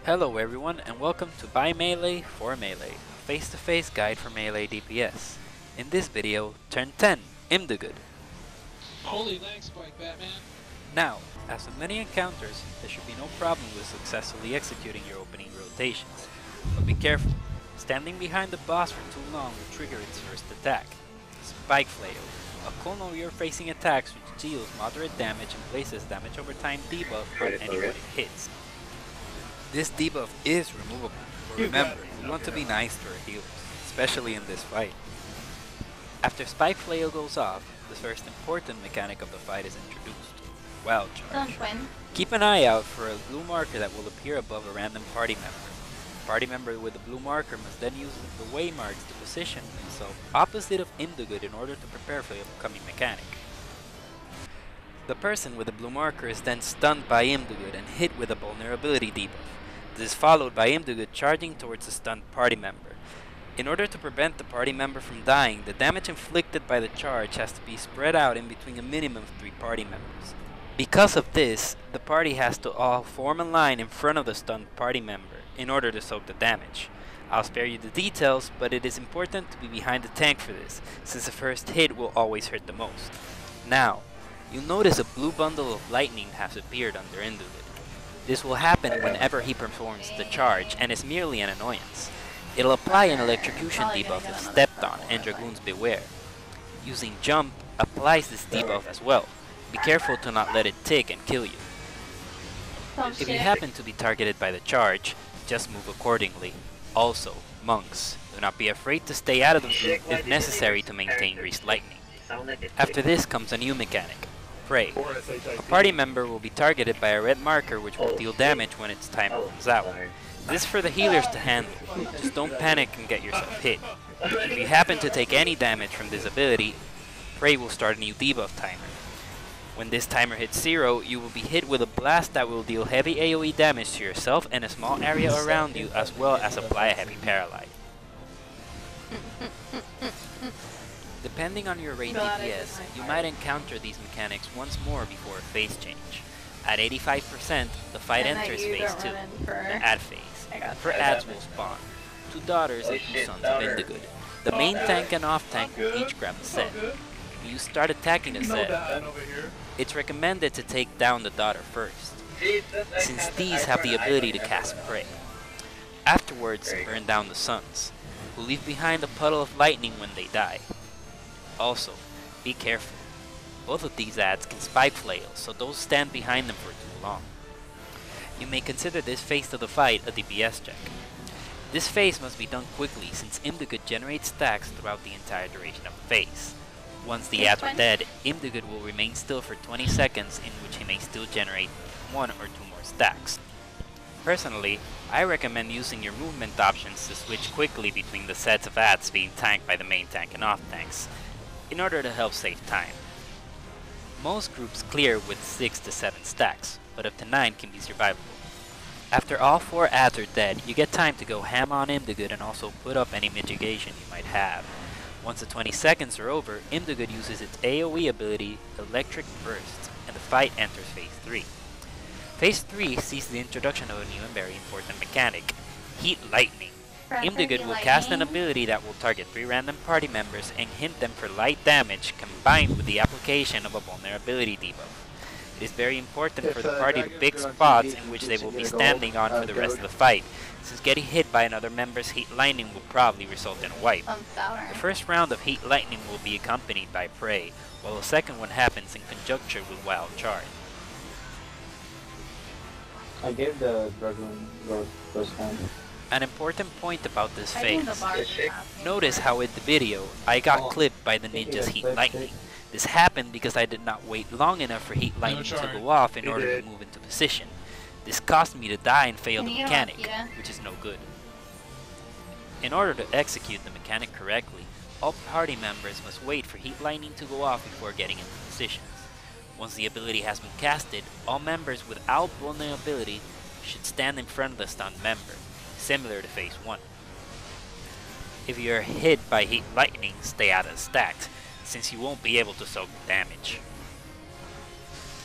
Hello everyone and welcome to By Melee for Melee, a face-to-face guide for Melee DPS. In this video, turn 10, Imdugud. Holy lag spike, Batman. Now, as with many encounters, there should be no problem with successfully executing your opening rotations. But be careful, standing behind the boss for too long will trigger its first attack, Spike Flail, a clone of your facing attacks which deals moderate damage and places damage over time debuff on anyone it hits. This debuff is removable, but remember, we want to be nice to our healers, especially in this fight. After Spike Flail goes off, the first important mechanic of the fight is introduced, Wild Charge. Keep an eye out for a blue marker that will appear above a random party member. The party member with the blue marker must then use the way marks to position himself opposite of Imdugud in order to prepare for the upcoming mechanic. The person with the blue marker is then stunned by Imdugud and hit with a vulnerability debuff. This is followed by Imdugud charging towards the stunned party member. In order to prevent the party member from dying, the damage inflicted by the charge has to be spread out in between a minimum of 3 party members. Because of this, the party has to all form a line in front of the stunned party member in order to soak the damage. I'll spare you the details, but it is important to be behind the tank for this, since the first hit will always hurt the most. Now, you'll notice a blue bundle of lightning has appeared under Imdugud. This will happen whenever he performs the charge and is merely an annoyance. It'll apply an electrocution debuff if stepped on and Dragoons beware. Using jump applies this debuff as well. Be careful to not let it tick and kill you. If you happen to be targeted by the charge, just move accordingly. Also, monks, do not be afraid to stay out of the group if necessary to maintain greased lightning. After this comes a new mechanic, Pray. A party member will be targeted by a red marker which will deal damage when its time runs out. This is for the healers to handle, just don't panic and get yourself hit. If you happen to take any damage from this ability, Pray will start a new debuff timer. When this timer hits 0, you will be hit with a blast that will deal heavy AoE damage to yourself and a small area around you, as well as apply a heavy paralyze. Depending on your rate DPS, you might encounter these mechanics once more before a phase change. At 85%, the fight enters phase 2, the add phase. For adds will spawn 2 daughters and 2 sons of Imdugud. The main tank and off tank will each grab a set. When you start attacking a set, it's recommended to take down the daughter first, since these have the ability to cast Prey. Afterwards, burn down the sons, who leave behind a puddle of lightning when they die. Also, be careful. Both of these adds can Spike Flail, so don't stand behind them for too long. You may consider this phase of the fight a DPS check. This phase must be done quickly since Imdugud generates stacks throughout the entire duration of the phase. Once the adds are dead, Imdugud will remain still for 20 seconds in which he may still generate 1 or 2 more stacks. Personally, I recommend using your movement options to switch quickly between the sets of adds being tanked by the main tank and off tanks, in order to help save time. Most groups clear with 6 to 7 stacks, but up to 9 can be survivable. After all 4 adds are dead, you get time to go ham on Imdugud and also put up any mitigation you might have. Once the 20 seconds are over, Imdugud uses its AoE ability, Electric Burst, and the fight enters phase 3. Phase 3 sees the introduction of a new and very important mechanic, Heat Lightning. Imdugud will cast an ability that will target 3 random party members and hint them for light damage combined with the application of a vulnerability debuff. It is very important for the party to pick spots in which they will be standing on for the rest of the fight, since getting hit by another member's Heat Lightning will probably result in a wipe. The first round of Heat Lightning will be accompanied by Prey, while the second one happens in conjunction with Wild Charge. I gave the Dragoon road first time. An important point about this phase. Notice how in the video, I got clipped by the ninja's Heat Lightning. This happened because I did not wait long enough for Heat Lightning to go off in order to move into position. This caused me to die and fail the mechanic, which is no good. In order to execute the mechanic correctly, all party members must wait for Heat Lightning to go off before getting into positions. Once the ability has been casted, all members without vulnerability should stand in front of the stunned member, similar to phase 1. If you are hit by Heat Lightning, stay out of the stacks, since you won't be able to soak the damage.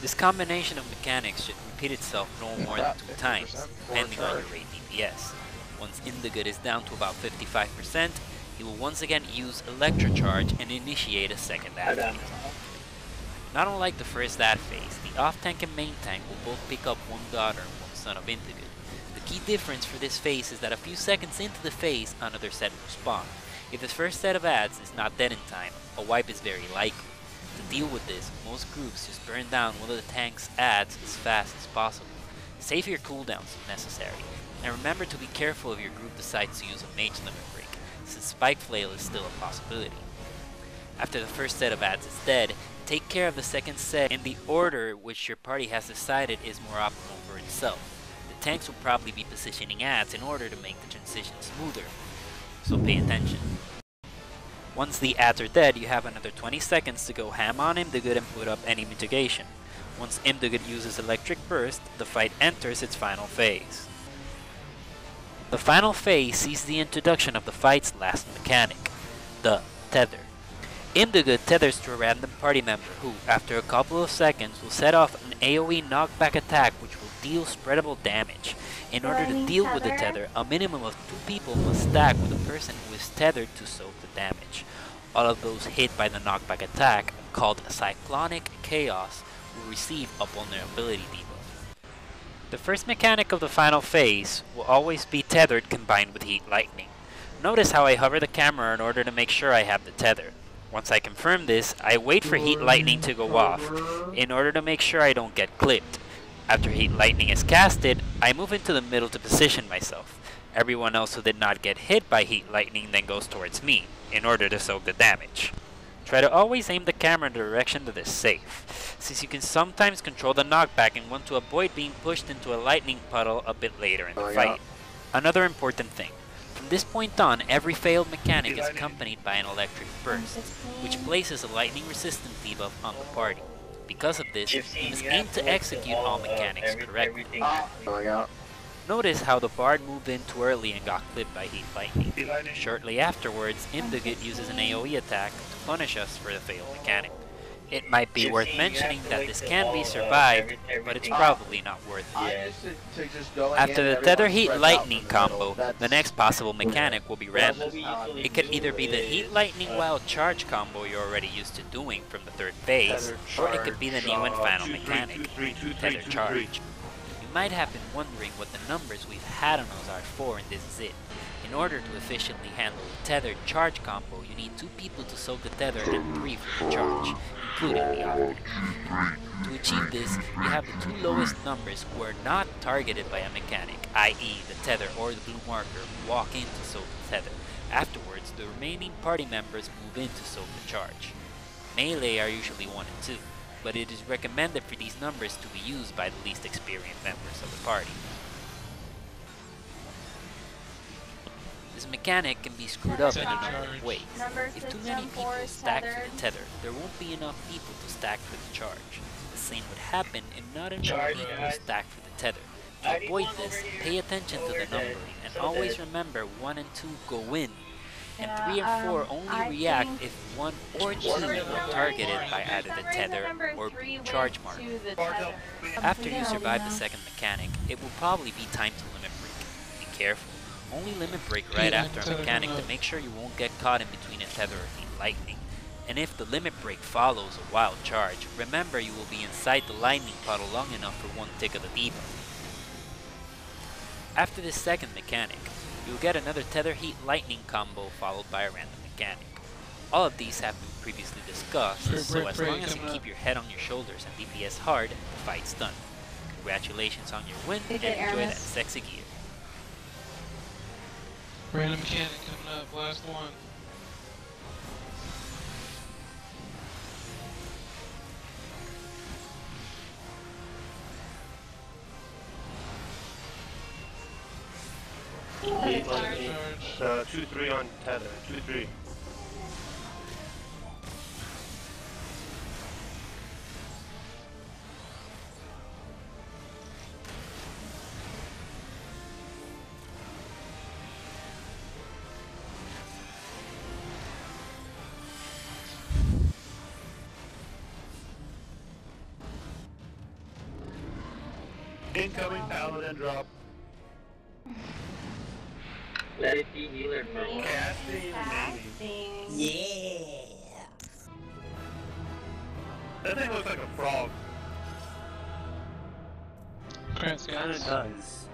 This combination of mechanics should repeat itself no more than 2 times, depending on your rate DPS. Once Imdagud is down to about 55%, he will once again use Electro Charge and initiate a second ad phase. Not unlike the first ad phase, the off-tank and main tank will both pick up one daughter and one son of Imdagud. The key difference for this phase is that a few seconds into the phase, another set will spawn. If the first set of ads is not dead in time, a wipe is very likely. To deal with this, most groups just burn down one of the tank's ads as fast as possible. Save your cooldowns if necessary, and remember to be careful if your group decides to use a mage limit break, since Spike Flail is still a possibility. After the first set of ads is dead, take care of the second set in the order which your party has decided is more optimal for itself. The tanks will probably be positioning ads in order to make the transition smoother, so pay attention. Once the ads are dead, you have another 20 seconds to go ham on Imdagud and put up any mitigation. Once Imdagud uses Electric Burst, the fight enters its final phase. The final phase sees the introduction of the fight's last mechanic, the Tether. Imdagud tethers to a random party member who, after a couple of seconds, will set off an AoE knockback attack which will deal spreadable damage. In order to deal with the tether, a minimum of 2 people must stack with a person who is tethered to soak the damage. All of those hit by the knockback attack, called Cyclonic Chaos, will receive a vulnerability debuff. The first mechanic of the final phase will always be tethered combined with Heat Lightning. Notice how I hover the camera in order to make sure I have the tether. Once I confirm this, I wait for Heat Lightning to go off, in order to make sure I don't get clipped. After Heat Lightning is casted, I move into the middle to position myself. Everyone else who did not get hit by Heat Lightning then goes towards me, in order to soak the damage. Try to always aim the camera in the direction that is safe, since you can sometimes control the knockback and want to avoid being pushed into a lightning puddle a bit later in the fight. Another important thing. From this point on, every failed mechanic is accompanied by an Electric Burst, which places a lightning resistant debuff on the party. Because of this, you must aim to execute all mechanics correctly. Notice how the Bard moved in too early and got clipped by Heat Lightning. Shortly afterwards, Imdagud uses an AoE attack to punish us for the failed mechanic. It might be worth mentioning that this can be survived, but it's probably not worth it. After the Tether Heat Lightning combo, the next possible mechanic will be random. It could either be the Heat Lightning Wild Charge combo you're already used to doing from the third phase, or it could be the new and final mechanic, Tether Charge. You might have been wondering what the numbers we've had on those are for, and this is it. In order to efficiently handle the Tethered Charge combo, you need 2 people to soak the tether and 3 for the charge, including the author. To achieve this, you have the 2 lowest numbers who are not targeted by a mechanic, i.e. the tether or the blue marker, walk in to soak the tether. Afterwards, the remaining party members move in to soak the charge. Melee are usually 1 and 2, but it is recommended for these numbers to be used by the least experienced members of the party. This mechanic can be screwed up in a number of ways. If too many people stack for the tether, there won't be enough people to stack for the charge. The same would happen if not enough people stack for the tether. To avoid this, pay attention to the numbering, and always remember 1 and 2 go in, and 3 and 4 only react if 1 or 2 are targeted by either the tether or charge marker. After you survive the second mechanic, it will probably be time to limit break. Be careful. Only limit break right after a mechanic to make sure you won't get caught in between a tether or Heat Lightning. And if the limit break follows a wild charge, remember you will be inside the lightning puddle long enough for 1 tick of the debuff. After this second mechanic, you will get another Tether Heat Lightning combo followed by a random mechanic. All of these have been previously discussed, so as long as you keep your head on your shoulders and DPS hard, the fight's done. Congratulations on your win and enjoy that sexy gear. Random mechanic coming up, last one. Charge. 2-3 on tether, 2-3. Incoming paladin drop. Let it be healer for one. Casting maybe. Yeah. That thing looks like a frog. Congrats, Kinda guys. does.